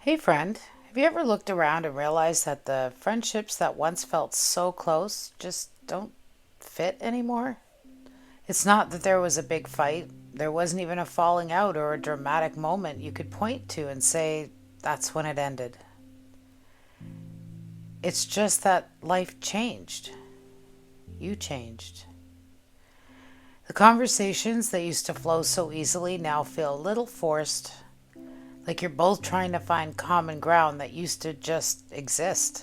Hey friend, have you ever looked around and realized that the friendships that once felt so close just don't fit anymore? It's not that there was a big fight, there wasn't even a falling out or a dramatic moment you could point to and say, that's when it ended. It's just that life changed. You changed. The conversations that used to flow so easily now feel a little forced, like you're both trying to find common ground that used to just exist.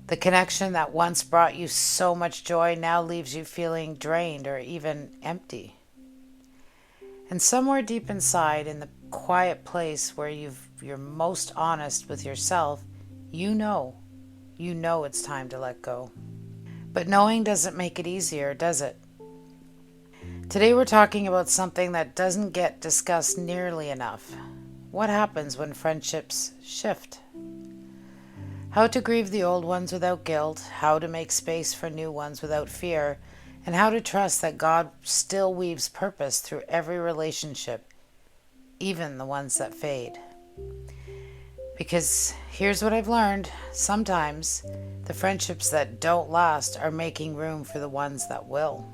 The connection that once brought you so much joy now leaves you feeling drained or even empty. And somewhere deep inside, in the quiet place where you're most honest with yourself, you know it's time to let go. But knowing doesn't make it easier, does it? Today we're talking about something that doesn't get discussed nearly enough. What happens when friendships shift? How to grieve the old ones without guilt, how to make space for new ones without fear, and how to trust that God still weaves purpose through every relationship, even the ones that fade. Because here's what I've learned: sometimes the friendships that don't last are making room for the ones that will.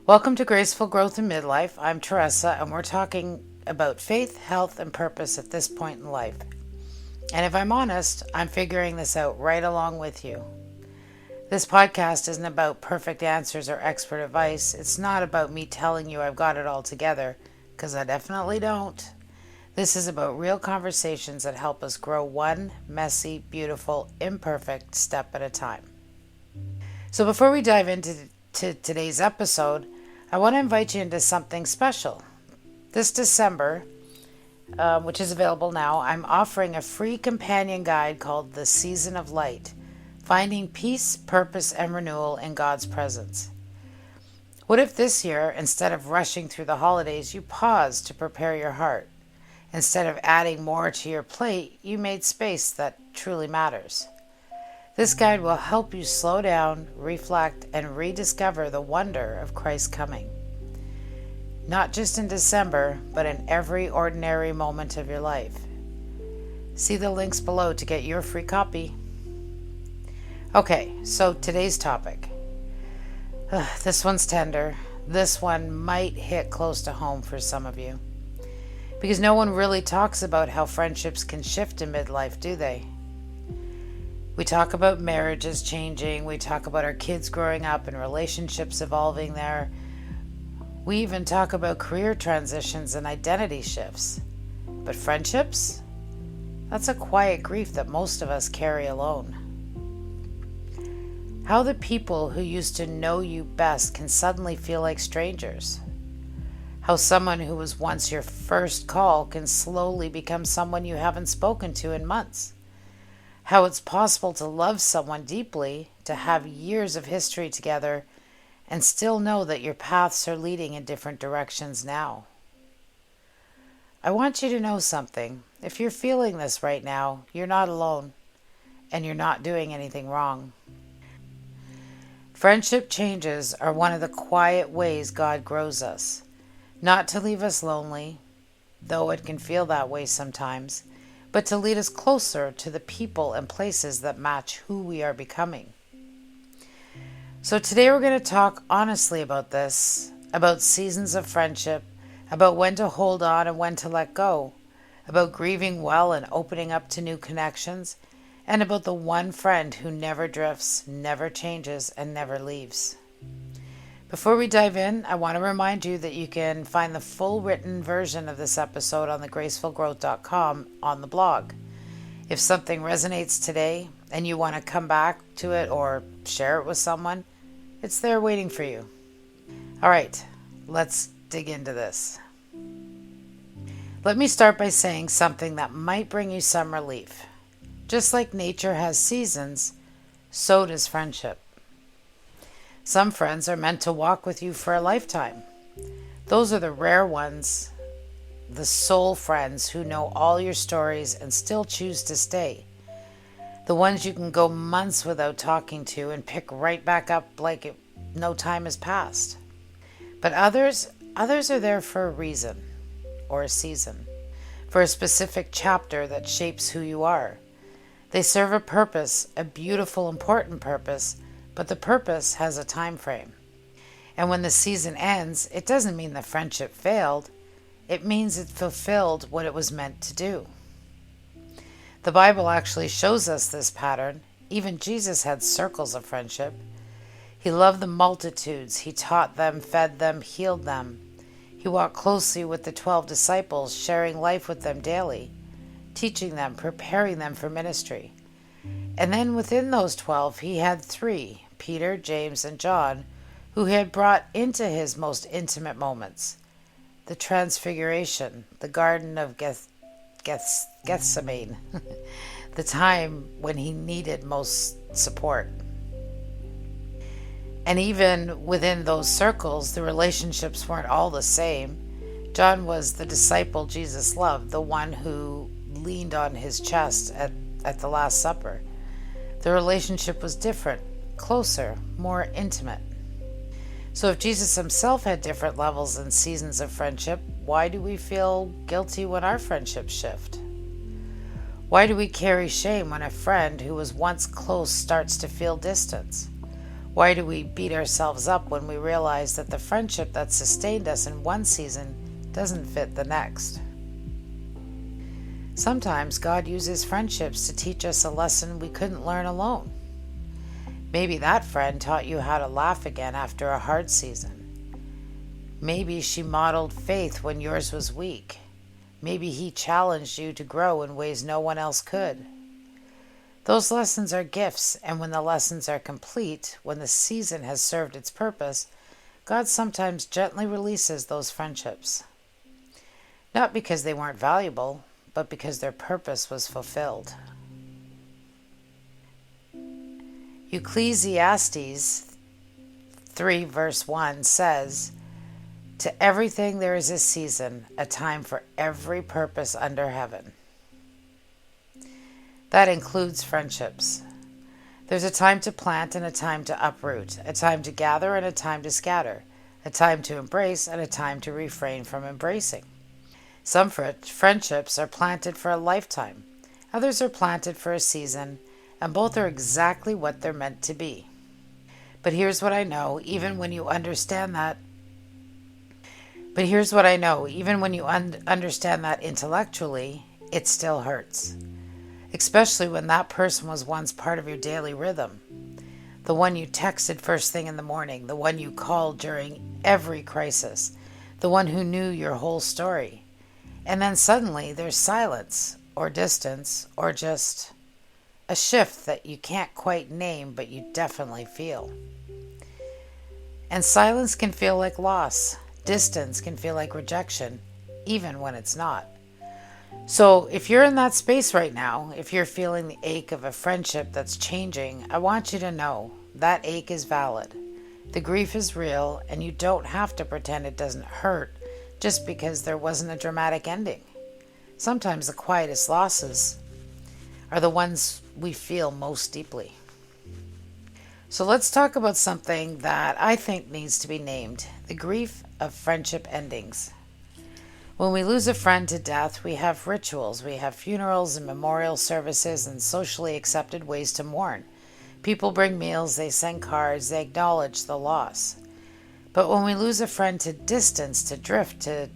Welcome to Graceful Growth in Midlife. I'm Teresa, and we're talking about faith, health, and purpose at this point in life. And if I'm honest, I'm figuring this out right along with you. This podcast isn't about perfect answers or expert advice. It's not about me telling you I've got it all together, because I definitely don't. This is about real conversations that help us grow one messy, beautiful, imperfect step at a time. So before we dive into today's episode, I want to invite you into something special. This December, which is available now, I'm offering a free companion guide called The Season of Light, Finding Peace, Purpose, and Renewal in God's Presence. What if this year, instead of rushing through the holidays, you paused to prepare your heart? Instead of adding more to your plate, you made space that truly matters. This guide will help you slow down, reflect, and rediscover the wonder of Christ's coming. Not just in December, but in every ordinary moment of your life. See the links below to get your free copy. Okay, so today's topic. This one's tender. This one might hit close to home for some of you. Because no one really talks about how friendships can shift in midlife, do they? We talk about marriages changing. We talk about our kids growing up and relationships evolving there. We even talk about career transitions and identity shifts. But friendships? That's a quiet grief that most of us carry alone. How the people who used to know you best can suddenly feel like strangers. How someone who was once your first call can slowly become someone you haven't spoken to in months. How it's possible to love someone deeply, to have years of history together, and still know that your paths are leading in different directions now. I want you to know something. If you're feeling this right now, you're not alone, and you're not doing anything wrong. Friendship changes are one of the quiet ways God grows us. Not to leave us lonely, though it can feel that way sometimes, but to lead us closer to the people and places that match who we are becoming. So today we're going to talk honestly about this, about seasons of friendship, about when to hold on and when to let go, about grieving well and opening up to new connections, and about the one friend who never drifts, never changes, and never leaves. Before we dive in, I want to remind you that you can find the full written version of this episode on thegracefulgrowth.com on the blog. If something resonates today and you want to come back to it or share it with someone, it's there waiting for you. All right, let's dig into this. Let me start by saying something that might bring you some relief. Just like nature has seasons, so does friendship. Some friends are meant to walk with you for a lifetime. Those are the rare ones, the soul friends who know all your stories and still choose to stay. The ones you can go months without talking to and pick right back up like no time has passed. But others are there for a reason or a season. for a specific chapter that shapes who you are. They serve a purpose, a beautiful, important purpose, but the purpose has a time frame. And when the season ends, it doesn't mean the friendship failed. It means it fulfilled what it was meant to do. The Bible actually shows us this pattern. Even Jesus had circles of friendship. He loved the multitudes. He taught them, fed them, healed them. He walked closely with the 12 disciples, sharing life with them daily, teaching them, preparing them for ministry. And then within those 12, he had 3, Peter, James, and John, who he had brought into his most intimate moments. The Transfiguration, the Garden of Gethsemane, the time when he needed most support. And even within those circles, the relationships weren't all the same. John was the disciple Jesus loved, the one who leaned on his chest at the Last Supper. The relationship was different, closer, more intimate. So if Jesus himself had different levels and seasons of friendship, why do we feel guilty when our friendships shift? Why do we carry shame when a friend who was once close starts to feel distance? Why do we beat ourselves up when we realize that the friendship that sustained us in one season doesn't fit the next? Sometimes God uses friendships to teach us a lesson we couldn't learn alone. Maybe that friend taught you how to laugh again after a hard season. Maybe she modeled faith when yours was weak. Maybe he challenged you to grow in ways no one else could. Those lessons are gifts, and when the lessons are complete, when the season has served its purpose, God sometimes gently releases those friendships. Not because they weren't valuable, but because their purpose was fulfilled. Ecclesiastes 3 verse 1 says, "To everything there is a season, a time for every purpose under heaven." That includes friendships. There's a time to plant and a time to uproot, a time to gather and a time to scatter, a time to embrace and a time to refrain from embracing. Some friendships are planted for a lifetime, others are planted for a season, and both are exactly what they're meant to be. But here's what I know, even when you understand that intellectually, it still hurts. Especially when that person was once part of your daily rhythm. The one you texted first thing in the morning, the one you called during every crisis, the one who knew your whole story. And then suddenly there's silence, or distance, or just a shift that you can't quite name, but you definitely feel. And silence can feel like loss. Distance can feel like rejection, even when it's not. So if you're in that space right now, if you're feeling the ache of a friendship that's changing, I want you to know that ache is valid. The grief is real, and you don't have to pretend it doesn't hurt just because there wasn't a dramatic ending. Sometimes the quietest losses are the ones we feel most deeply. So let's talk about something that I think needs to be named: the grief of friendship endings. When we lose a friend to death, we have rituals. We have funerals and memorial services and socially accepted ways to mourn. People bring meals, they send cards, they acknowledge the loss. But when we lose a friend to distance, to drift, to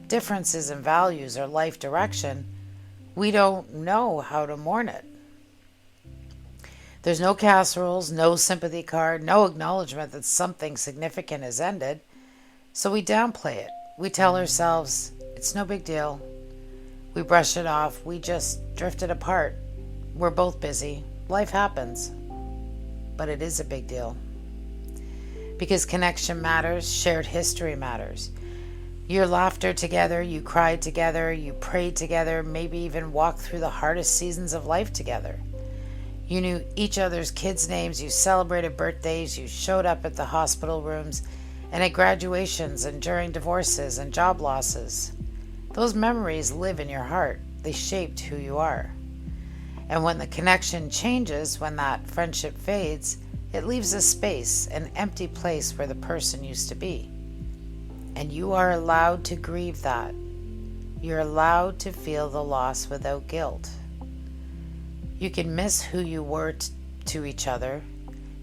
differences in values or life direction, we don't know how to mourn it. There's no casseroles, no sympathy card, no acknowledgement that something significant has ended. So we downplay it. We tell ourselves, it's no big deal. We brush it off. We just drifted apart. We're both busy. Life happens. But it is a big deal. Because connection matters, shared history matters. Your laughter together, you cried together, you prayed together, maybe even walked through the hardest seasons of life together. You knew each other's kids' names, you celebrated birthdays, you showed up at the hospital rooms, and at graduations, and during divorces and job losses. Those memories live in your heart. They shaped who you are. And when the connection changes, when that friendship fades, it leaves a space, an empty place where the person used to be. And you are allowed to grieve that. you're allowed to feel the loss without guilt. You can miss who you were to each other.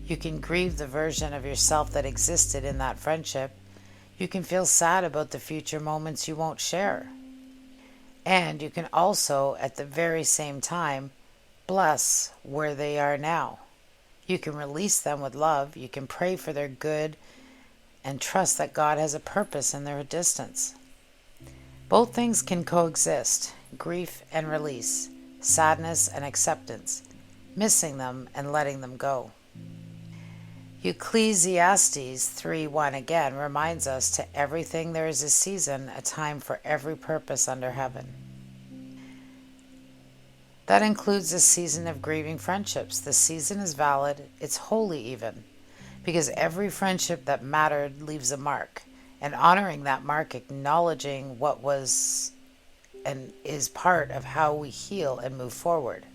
You can grieve the version of yourself that existed in that friendship. You can feel sad about the future moments you won't share. And you can also, at the very same time, bless where they are now. You can release them with love. You can pray for their good and trust that God has a purpose in their distance. Both things can coexist, grief and release, sadness and acceptance, missing them and letting them go. Ecclesiastes 3:1 again reminds us, to everything there is a season, a time for every purpose under heaven. That includes a season of grieving friendships. The season is valid, it's holy even, because every friendship that mattered leaves a mark, and honoring that mark, acknowledging what was and is part of how we heal and move forward.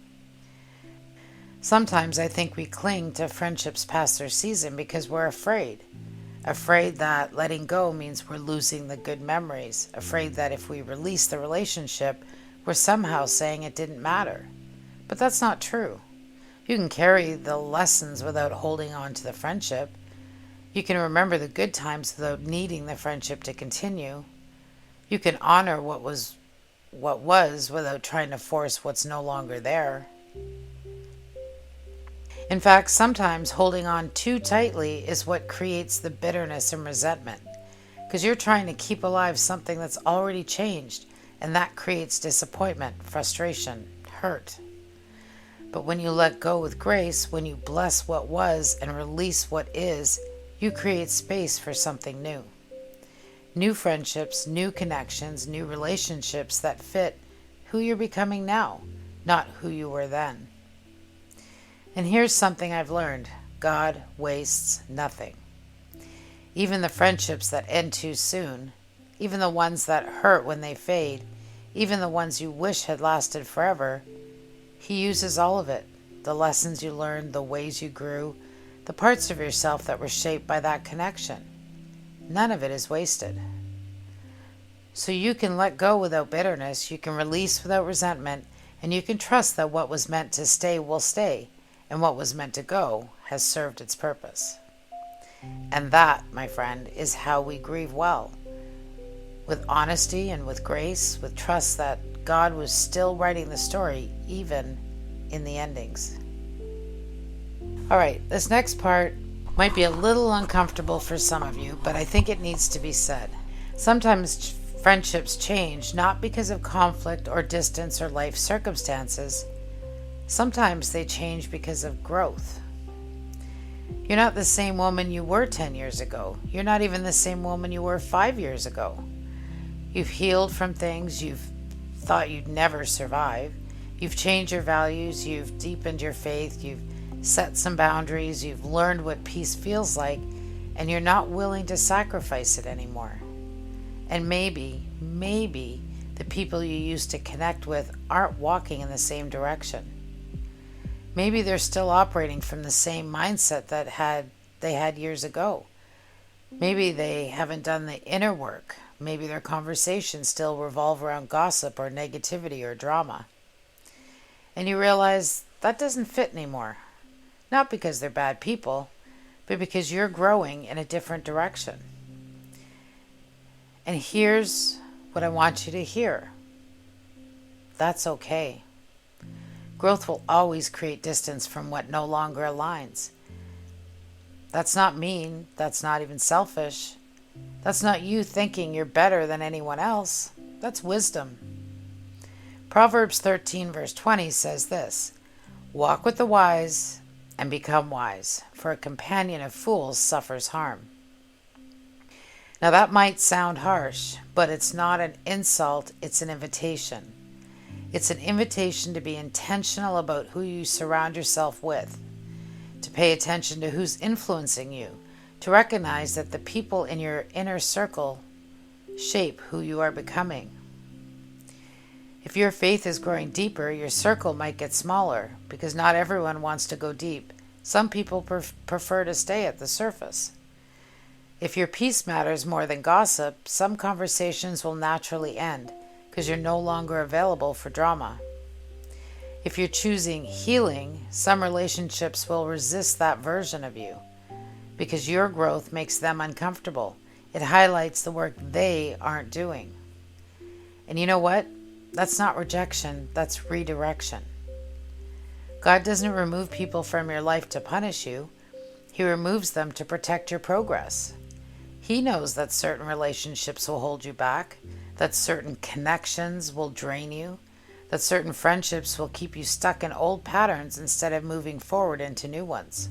Sometimes I think we cling to friendships past their season because we're afraid that letting go means we're losing the good memories, afraid that if we release the relationship, we're somehow saying it didn't matter. But that's not true. You can carry the lessons without holding on to the friendship. You can remember the good times without needing the friendship to continue. You can honor what was without trying to force what's no longer there. In fact, sometimes holding on too tightly is what creates the bitterness and resentment, because you're trying to keep alive something that's already changed, and that creates disappointment, frustration, hurt. But when you let go with grace, when you bless what was and release what is, you create space for something new. New friendships, new connections, new relationships that fit who you're becoming now, not who you were then. And here's something I've learned: God wastes nothing. Even the friendships that end too soon, even the ones that hurt when they fade, even the ones you wish had lasted forever, He uses all of it. The lessons you learned, the ways you grew, the parts of yourself that were shaped by that connection. None of it is wasted. So you can let go without bitterness, you can release without resentment, and you can trust that what was meant to stay will stay, and what was meant to go has served its purpose. And that, my friend, is how we grieve well. With honesty and with grace, with trust that God was still writing the story, even in the endings. All right, this next part might be a little uncomfortable for some of you, but I think it needs to be said. Sometimes friendships change not because of conflict or distance or life circumstances. Sometimes they change because of growth. You're not the same woman you were 10 years ago. You're not even the same woman you were 5 years ago. You've healed from things you've thought you'd never survive. You've changed your values. You've deepened your faith. You've set some boundaries. You've learned what peace feels like, and you're not willing to sacrifice it anymore. And maybe the people you used to connect with aren't walking in the same direction. Maybe they're still operating from the same mindset that they had years ago. Maybe they haven't done the inner work. Maybe their conversations still revolve around gossip or negativity or drama. And you realize that doesn't fit anymore. Not because they're bad people, but because you're growing in a different direction. And here's what I want you to hear. That's okay. Growth will always create distance from what no longer aligns. That's not mean. That's not even selfish. That's not you thinking you're better than anyone else. That's wisdom. Proverbs 13 verse 20 says this: "Walk with the wise and become wise, for a companion of fools suffers harm." Now that might sound harsh, but it's not an insult, it's an invitation. It's an invitation to be intentional about who you surround yourself with, to pay attention to who's influencing you, to recognize that the people in your inner circle shape who you are becoming. If your faith is growing deeper, your circle might get smaller, because not everyone wants to go deep. Some people prefer to stay at the surface. If your peace matters more than gossip, some conversations will naturally end, because you're no longer available for drama. If you're choosing healing, some relationships will resist that version of you because your growth makes them uncomfortable. It highlights the work they aren't doing. And you know what? That's not rejection, that's redirection. God doesn't remove people from your life to punish you. He removes them to protect your progress. He knows that certain relationships will hold you back, that certain connections will drain you, that certain friendships will keep you stuck in old patterns instead of moving forward into new ones.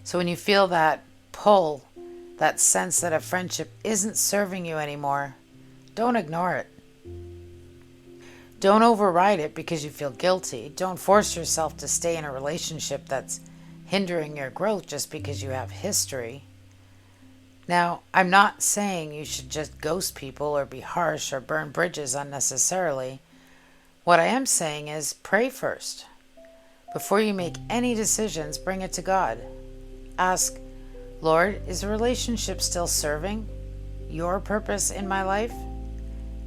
So when you feel that pull, that sense that a friendship isn't serving you anymore, don't ignore it. Don't override it because you feel guilty. Don't force yourself to stay in a relationship that's hindering your growth just because you have history. Now, I'm not saying you should just ghost people or be harsh or burn bridges unnecessarily. What I am saying is pray first. Before you make any decisions, bring it to God. Ask, Lord, is the relationship still serving your purpose in my life?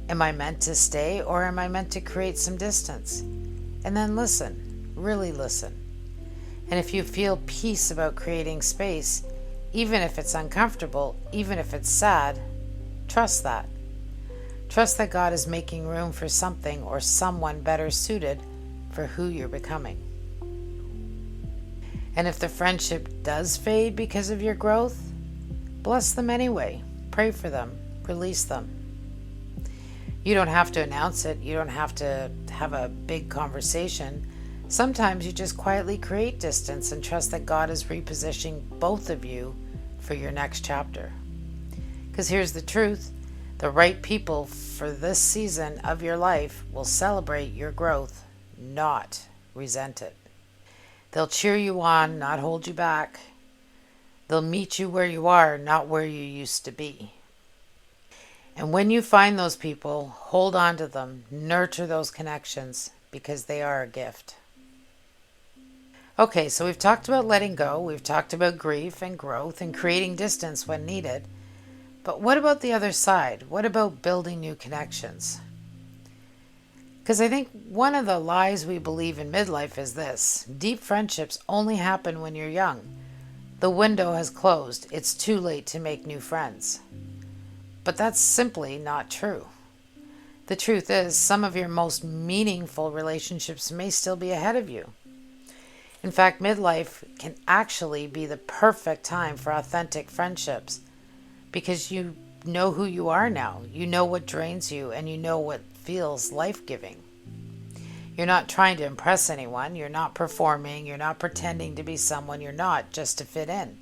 Am I meant to stay or am I meant to create some distance? And then listen, really listen. And if you feel peace about creating space, even if it's uncomfortable, even if it's sad, trust that. Trust that God is making room for something or someone better suited for who you're becoming. And if the friendship does fade because of your growth, bless them anyway. Pray for them. Release them. You don't have to announce it. You don't have to have a big conversation. Sometimes you just quietly create distance and trust that God is repositioning both of you for your next chapter. Because here's the truth. The right people for this season of your life will celebrate your growth, not resent it. They'll cheer you on, not hold you back. They'll meet you where you are, not where you used to be. And when you find those people, hold on to them, nurture those connections, because they are a gift. Okay, so we've talked about letting go, we've talked about grief and growth and creating distance when needed. But what about the other side? What about building new connections? Because I think one of the lies we believe in midlife is this: deep friendships only happen when you're young. The window has closed. It's too late to make new friends. But that's simply not true. The truth is, some of your most meaningful relationships may still be ahead of you. In fact, midlife can actually be the perfect time for authentic friendships because you know who you are now. You know what drains you and you know what feels life-giving. You're not trying to impress anyone. You're not performing. You're not pretending to be someone you're not just to fit in.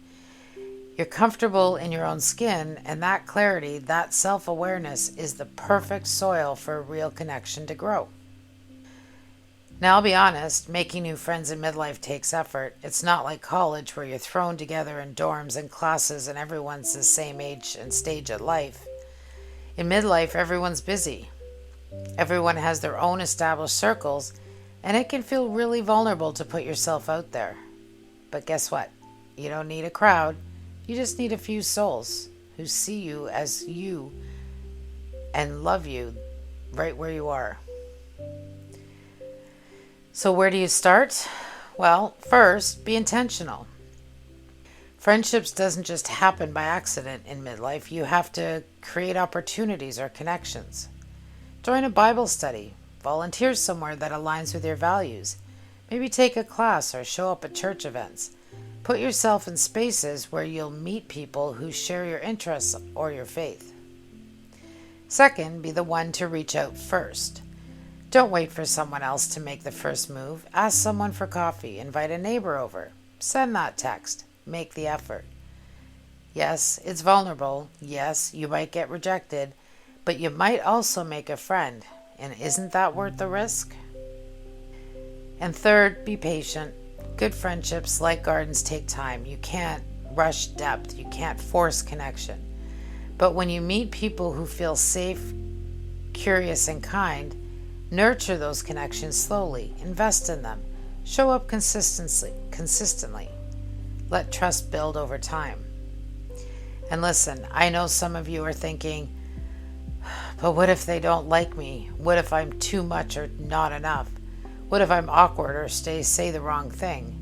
You're comfortable in your own skin, and that clarity, that self-awareness is the perfect soil for a real connection to grow. Now, I'll be honest, making new friends in midlife takes effort. It's not like college where you're thrown together in dorms and classes and everyone's the same age and stage of life. In midlife, everyone's busy. Everyone has their own established circles, and it can feel really vulnerable to put yourself out there. But guess what? You don't need a crowd. You just need a few souls who see you as you and love you right where you are. So where do you start? Well, first, be intentional. Friendships doesn't just happen by accident in midlife. You have to create opportunities or connections. Join a Bible study. Volunteer somewhere that aligns with your values. Maybe take a class or show up at church events. Put yourself in spaces where you'll meet people who share your interests or your faith. Second, be the one to reach out first. Don't wait for someone else to make the first move. Ask someone for coffee. Invite a neighbor over. Send that text. Make the effort. Yes, it's vulnerable. Yes, you might get rejected, but you might also make a friend. And isn't that worth the risk? And third, be patient. Good friendships, like gardens, take time. You can't rush depth. You can't force connection. But when you meet people who feel safe, curious, and kind, nurture those connections slowly. Invest in them. Show up consistently. Let trust build over time. And listen, I know some of you are thinking, But what if they don't like me? What if I'm too much or not enough? What if I'm awkward or say the wrong thing?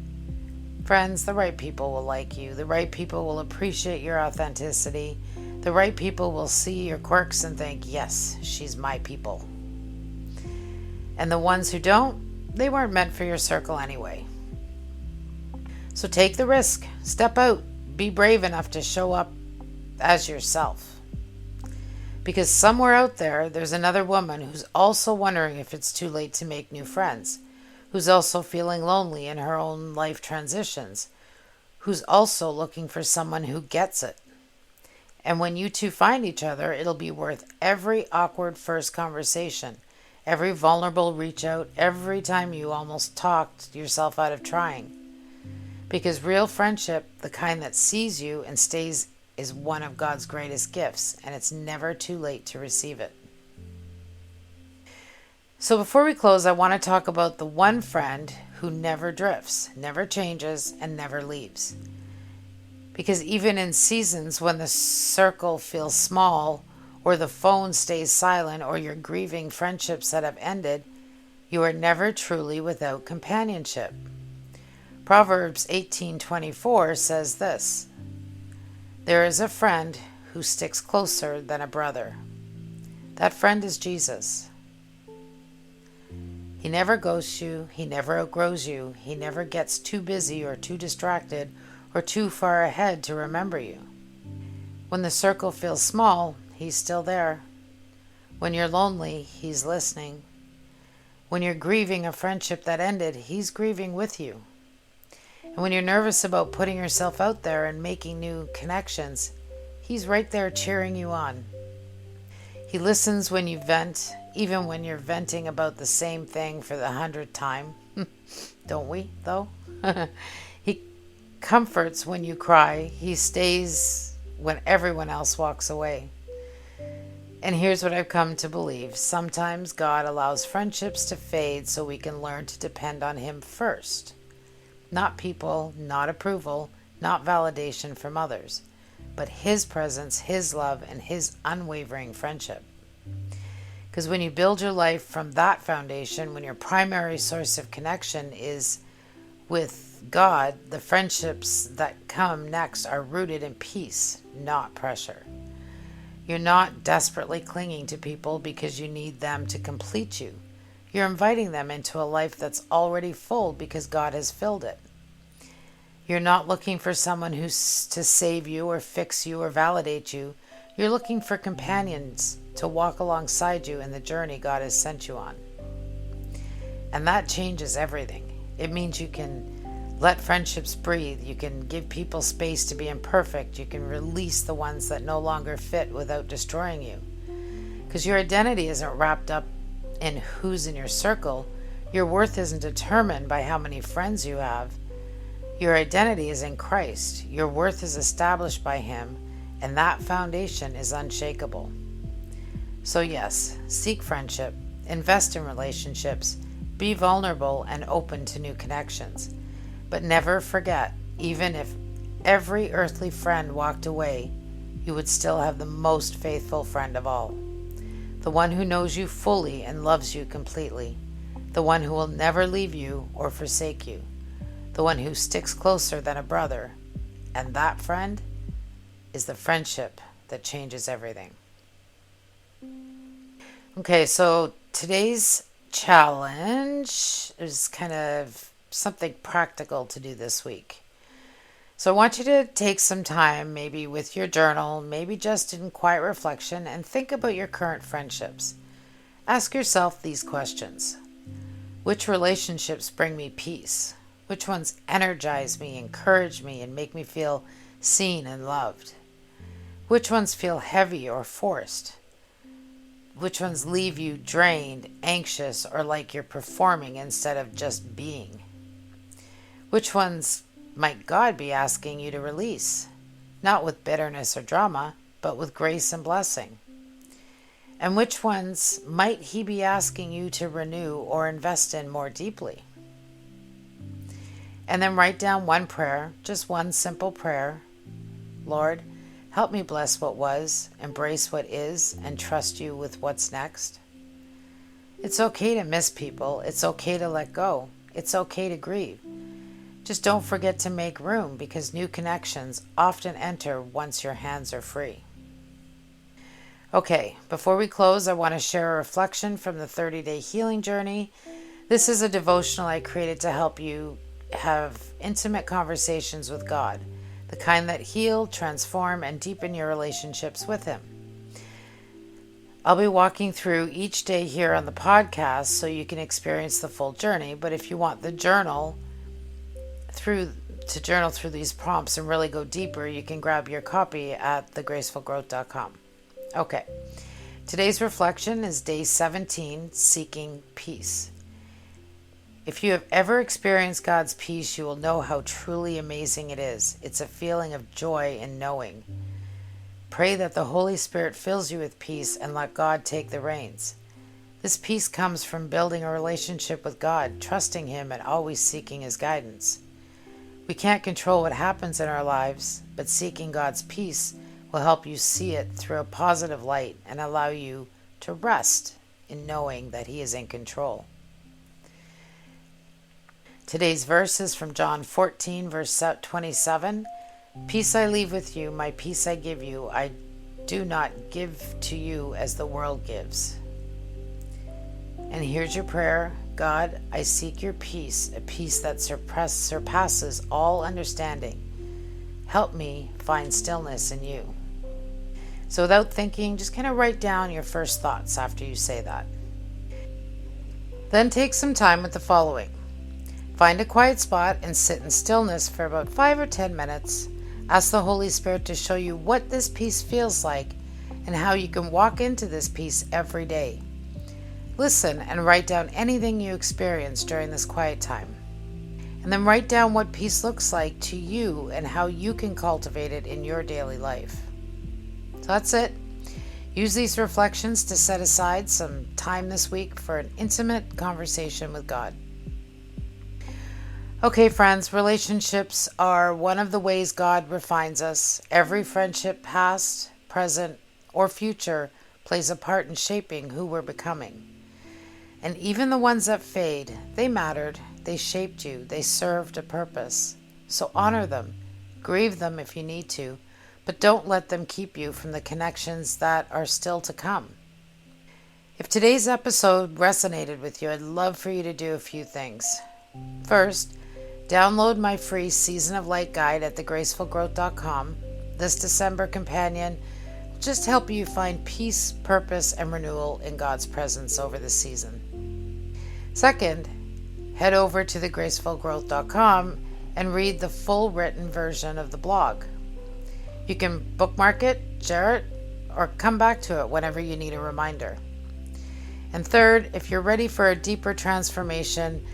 Friends, the right people will like you. The right people will appreciate your authenticity. The right people will see your quirks and think, yes, she's my people. And the ones who don't, they weren't meant for your circle anyway. So take the risk. Step out. Be brave enough to show up as yourself. Because somewhere out there, there's another woman who's also wondering if it's too late to make new friends, who's also feeling lonely in her own life transitions, who's also looking for someone who gets it. And when you two find each other, it'll be worth every awkward first conversation, every vulnerable reach out, every time you almost talked yourself out of trying. Because real friendship, the kind that sees you and stays, is one of God's greatest gifts, and it's never too late to receive it. So before we close, I want to talk about the one friend who never drifts, never changes, and never leaves. Because even in seasons when the circle feels small, or the phone stays silent, or you're grieving friendships that have ended, you are never truly without companionship. Proverbs 18:24 says this: "There is a friend who sticks closer than a brother." That friend is Jesus. He never ghosts you. He never outgrows you. He never gets too busy or too distracted or too far ahead to remember you. When the circle feels small, he's still there. When you're lonely, he's listening. When you're grieving a friendship that ended, he's grieving with you. And when you're nervous about putting yourself out there and making new connections, he's right there cheering you on. He listens when you vent, even when you're venting about the same thing for the 100th time. Don't we, though? He comforts when you cry. He stays when everyone else walks away. And here's what I've come to believe. Sometimes God allows friendships to fade so we can learn to depend on him first. Not people, not approval, not validation from others, but his presence, his love, and his unwavering friendship. Because when you build your life from that foundation, when your primary source of connection is with God, the friendships that come next are rooted in peace, not pressure. You're not desperately clinging to people because you need them to complete you. You're inviting them into a life that's already full because God has filled it. You're not looking for someone who's to save you or fix you or validate you. You're looking for companions to walk alongside you in the journey God has sent you on. And that changes everything. It means you can let friendships breathe. You can give people space to be imperfect. You can release the ones that no longer fit without destroying you. Because your identity isn't wrapped up in who's in your circle. Your worth isn't determined by how many friends you have. Your identity is in Christ. Your worth is established by him, and that foundation is unshakable. So yes, seek friendship, invest in relationships, be vulnerable and open to new connections. But never forget, even if every earthly friend walked away, you would still have the most faithful friend of all. The one who knows you fully and loves you completely. The one who will never leave you or forsake you. The one who sticks closer than a brother. And that friend is the friendship that changes everything. Okay, so today's challenge is kind of something practical to do this week. So I want you to take some time, maybe with your journal, maybe just in quiet reflection, and think about your current friendships. Ask yourself these questions. Which relationships bring me peace? Which ones energize me, encourage me, and make me feel seen and loved? Which ones feel heavy or forced? Which ones leave you drained, anxious, or like you're performing instead of just being? Which ones might God be asking you to release? Not with bitterness or drama, but with grace and blessing. And which ones might he be asking you to renew or invest in more deeply? And then write down one prayer, just one simple prayer. Lord, Help me bless what was, embrace what is, and trust you with what's next. It's okay to miss people. It's okay to let go. It's okay to grieve. Just don't forget to make room, because new connections often enter once your hands are free. Okay, before we close, I want to share a reflection from the 30-day healing journey. This is a devotional I created to help you have intimate conversations with God, the kind that heal, transform, and deepen your relationships with Him. I'll be walking through each day here on the podcast so you can experience the full journey, but if you want the journal through these prompts and really go deeper, you can grab your copy at thegracefulgrowth.com. Okay, today's reflection is day 17, Seeking Peace. If you have ever experienced God's peace, you will know how truly amazing it is. It's a feeling of joy in knowing. Pray that the Holy Spirit fills you with peace and let God take the reins. This peace comes from building a relationship with God, trusting Him, and always seeking His guidance. We can't control what happens in our lives, but seeking God's peace will help you see it through a positive light and allow you to rest in knowing that He is in control. Today's verse is from John 14, verse 27. Peace I leave with you, my peace I give you. I do not give to you as the world gives. And here's your prayer. God, I seek your peace, a peace that surpasses all understanding. Help me find stillness in you. So without thinking, just kind of write down your first thoughts after you say that. Then take some time with the following. Find a quiet spot and sit in stillness for about 5 or 10 minutes. Ask the Holy Spirit to show you what this peace feels like and how you can walk into this peace every day. Listen and write down anything you experience during this quiet time. And then write down what peace looks like to you and how you can cultivate it in your daily life. So that's it. Use these reflections to set aside some time this week for an intimate conversation with God. Okay, friends, relationships are one of the ways God refines us. Every friendship, past, present, or future, plays a part in shaping who we're becoming. And even the ones that fade, they mattered, they shaped you, they served a purpose. So honor them, grieve them if you need to, but don't let them keep you from the connections that are still to come. If today's episode resonated with you, I'd love for you to do a few things. First, download my free Season of Light guide at thegracefulgrowth.com. This December companion will just help you find peace, purpose, and renewal in God's presence over the season. Second, head over to thegracefulgrowth.com and read the full written version of the blog. You can bookmark it, share it, or come back to it whenever you need a reminder. And third, if you're ready for a deeper transformation,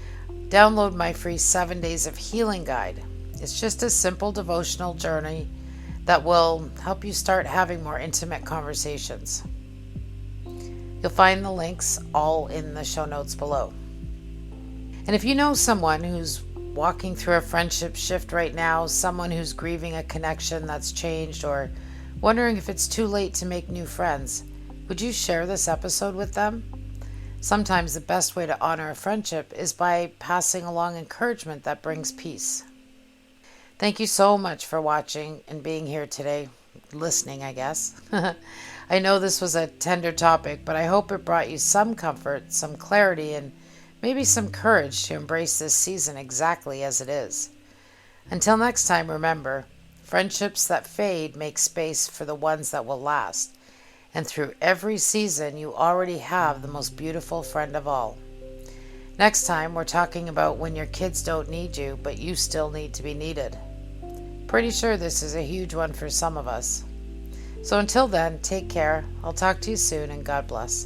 download my free 7 Days of Healing guide. It's just a simple devotional journey that will help you start having more intimate conversations. You'll find the links all in the show notes below. And if you know someone who's walking through a friendship shift right now, someone who's grieving a connection that's changed, or wondering if it's too late to make new friends, would you share this episode with them? Sometimes the best way to honor a friendship is by passing along encouragement that brings peace. Thank you so much for watching and being here today, listening, I guess. I know this was a tender topic, but I hope it brought you some comfort, some clarity, and maybe some courage to embrace this season exactly as it is. Until next time, remember, friendships that fade make space for the ones that will last. And through every season, you already have the most beautiful friend of all. Next time, we're talking about when your kids don't need you, but you still need to be needed. Pretty sure this is a huge one for some of us. So until then, take care. I'll talk to you soon, and God bless.